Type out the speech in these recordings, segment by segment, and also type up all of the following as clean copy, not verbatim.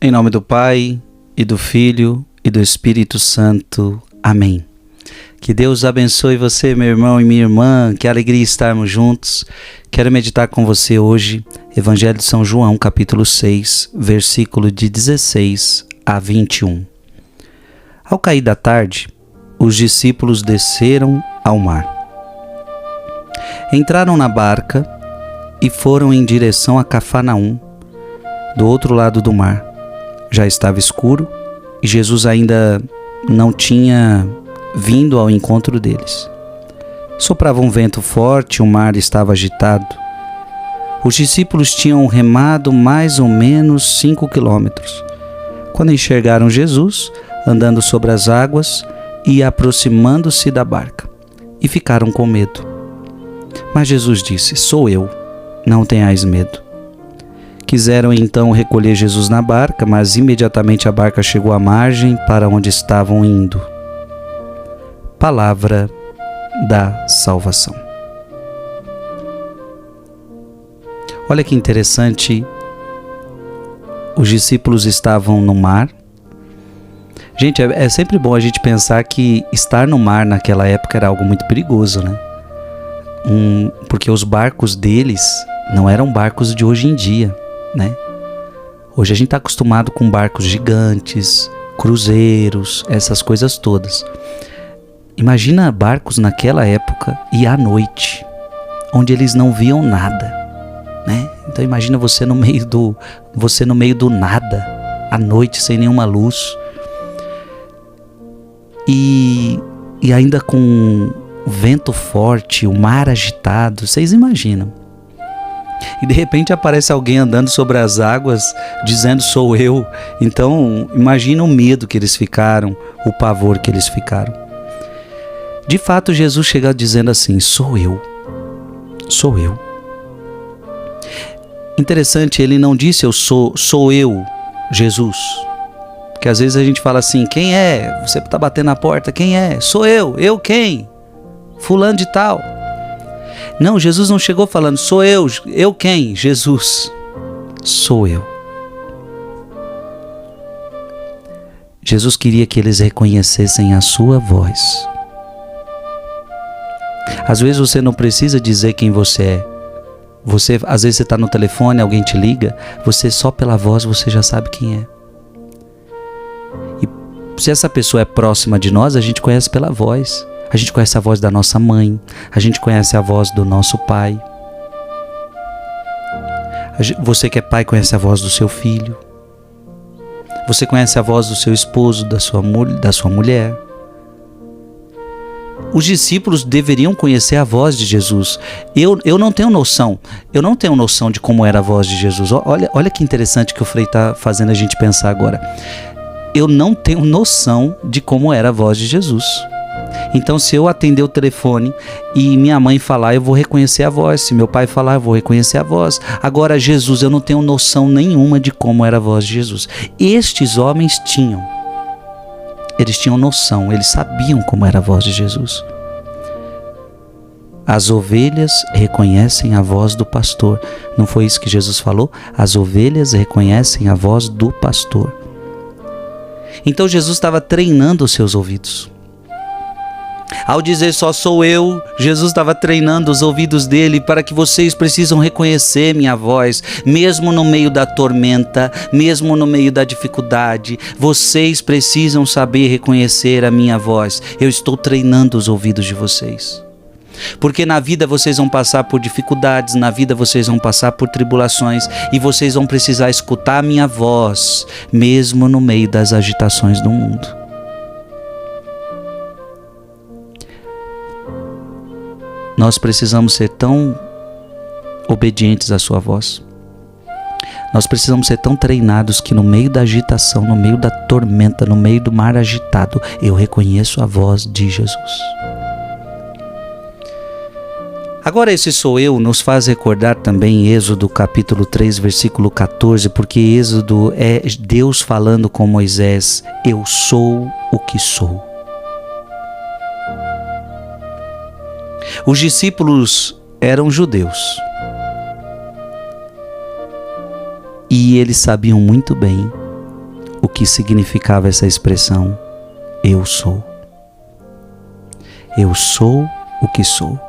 Em nome do Pai, e do Filho, e do Espírito Santo. Amém. Que Deus abençoe você, meu irmão e minha irmã. Que alegria estarmos juntos. Quero meditar com você hoje, Evangelho de São João, capítulo 6, versículo de 16 a 21. Ao cair da tarde, os discípulos desceram ao mar. Entraram na barca e foram em direção a Cafarnaum, do outro lado do mar. Já estava escuro e Jesus ainda não tinha vindo ao encontro deles. Soprava um vento forte, o mar estava agitado. Os discípulos tinham remado mais ou menos 5 quilômetros, quando enxergaram Jesus andando sobre as águas e aproximando-se da barca, e ficaram com medo. Mas Jesus disse: "Sou eu, não tenhais medo." Quiseram então recolher Jesus na barca, mas imediatamente a barca chegou à margem para onde estavam indo. Palavra da salvação. Olha que interessante, os discípulos estavam no mar. Gente, é sempre bom a gente pensar que estar no mar naquela época era algo muito perigoso, né? Porque os barcos deles não eram barcos de hoje em dia, né? Hoje a gente está acostumado com barcos gigantes, cruzeiros, essas coisas todas. Imagina barcos naquela época e à noite, onde eles não viam nada, né? Então imagina você no meio do nada, à noite, sem nenhuma luz, e ainda com vento forte, o mar agitado. Vocês imaginam? E de repente aparece alguém andando sobre as águas dizendo: "Sou eu." Então imagina o medo que eles ficaram, o pavor que eles ficaram. De fato, Jesus chega dizendo assim: "Sou eu, sou eu." Interessante, ele não disse sou eu, Jesus. Porque às vezes a gente fala assim: "Quem é?" Você está batendo na porta: "Quem é?" "Sou eu quem? Fulano de tal." Não, Jesus não chegou falando: "Sou eu quem?" Jesus, sou eu. Jesus queria que eles reconhecessem a sua voz. Às vezes você não precisa dizer quem você é. Às vezes você está no telefone, alguém te liga, você só pela voz você já sabe quem é. E se essa pessoa é próxima de nós, a gente conhece pela voz. A gente conhece a voz da nossa mãe, a gente conhece a voz do nosso pai. Você que é pai conhece a voz do seu filho. Você conhece a voz do seu esposo, da sua mulher. Os discípulos deveriam conhecer a voz de Jesus. Eu não tenho noção. Eu não tenho noção de como era a voz de Jesus. Olha que interessante que o Frei está fazendo a gente pensar agora. Eu não tenho noção de como era a voz de Jesus. Então, se eu atender o telefone e minha mãe falar, eu vou reconhecer a voz. Se meu pai falar, eu vou reconhecer a voz. Agora, Jesus, eu não tenho noção nenhuma de como era a voz de Jesus. Estes homens tinham. Eles tinham noção, eles sabiam como era a voz de Jesus. As ovelhas reconhecem a voz do pastor. Não foi isso que Jesus falou? As ovelhas reconhecem a voz do pastor. Então, Jesus estava treinando os seus ouvidos. Ao dizer "só sou eu", Jesus estava treinando os ouvidos dele para que vocês precisam reconhecer minha voz, mesmo no meio da tormenta, mesmo no meio da dificuldade. Vocês precisam saber reconhecer a minha voz. Eu estou treinando os ouvidos de vocês. Porque na vida vocês vão passar por dificuldades, na vida vocês vão passar por tribulações, e vocês vão precisar escutar a minha voz, mesmo no meio das agitações do mundo. Nós precisamos ser tão obedientes à sua voz. Nós precisamos ser tão treinados que no meio da agitação, no meio da tormenta, no meio do mar agitado, eu reconheço a voz de Jesus. Agora, esse "sou eu" nos faz recordar também Êxodo capítulo 3, versículo 14, porque Êxodo é Deus falando com Moisés: "Eu sou o que sou." Os discípulos eram judeus e eles sabiam muito bem que significava essa expressão: eu sou. Eu sou o que sou.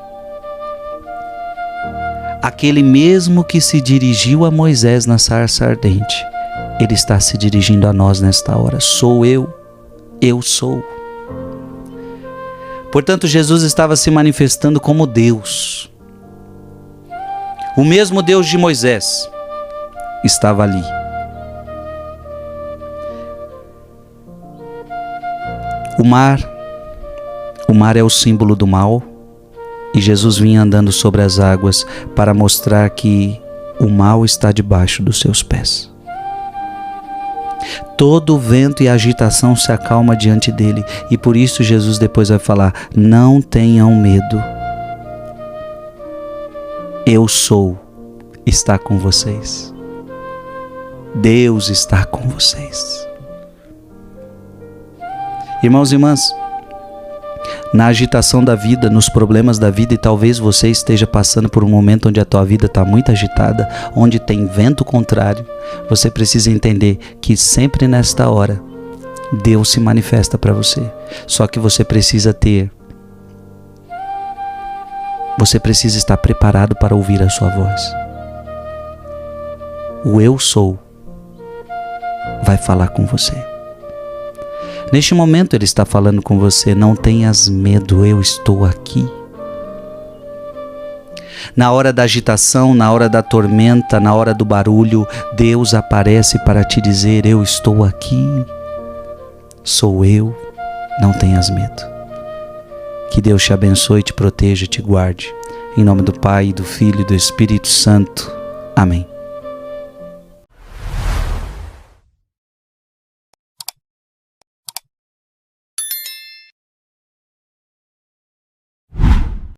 Aquele mesmo que se dirigiu a Moisés na sarça ardente, ele está se dirigindo a nós nesta hora. Sou eu sou. Portanto, Jesus estava se manifestando como Deus. O mesmo Deus de Moisés estava ali. O mar é o símbolo do mal, e Jesus vinha andando sobre as águas para mostrar que o mal está debaixo dos seus pés. Todo o vento e agitação se acalma diante dele, e por isso Jesus depois vai falar: não tenham medo. Eu sou, está com vocês. Deus está com vocês. Irmãos e irmãs, na agitação da vida, nos problemas da vida, e talvez você esteja passando por um momento onde a tua vida está muito agitada, onde tem vento contrário, você precisa entender que sempre nesta hora, Deus se manifesta para você. Só que você precisa estar preparado para ouvir a sua voz. O eu sou vai falar com você. Neste momento ele está falando com você: não tenhas medo, eu estou aqui. Na hora da agitação, na hora da tormenta, na hora do barulho, Deus aparece para te dizer: eu estou aqui. Sou eu, não tenhas medo. Que Deus te abençoe, te proteja e te guarde. Em nome do Pai, do Filho e do Espírito Santo. Amém.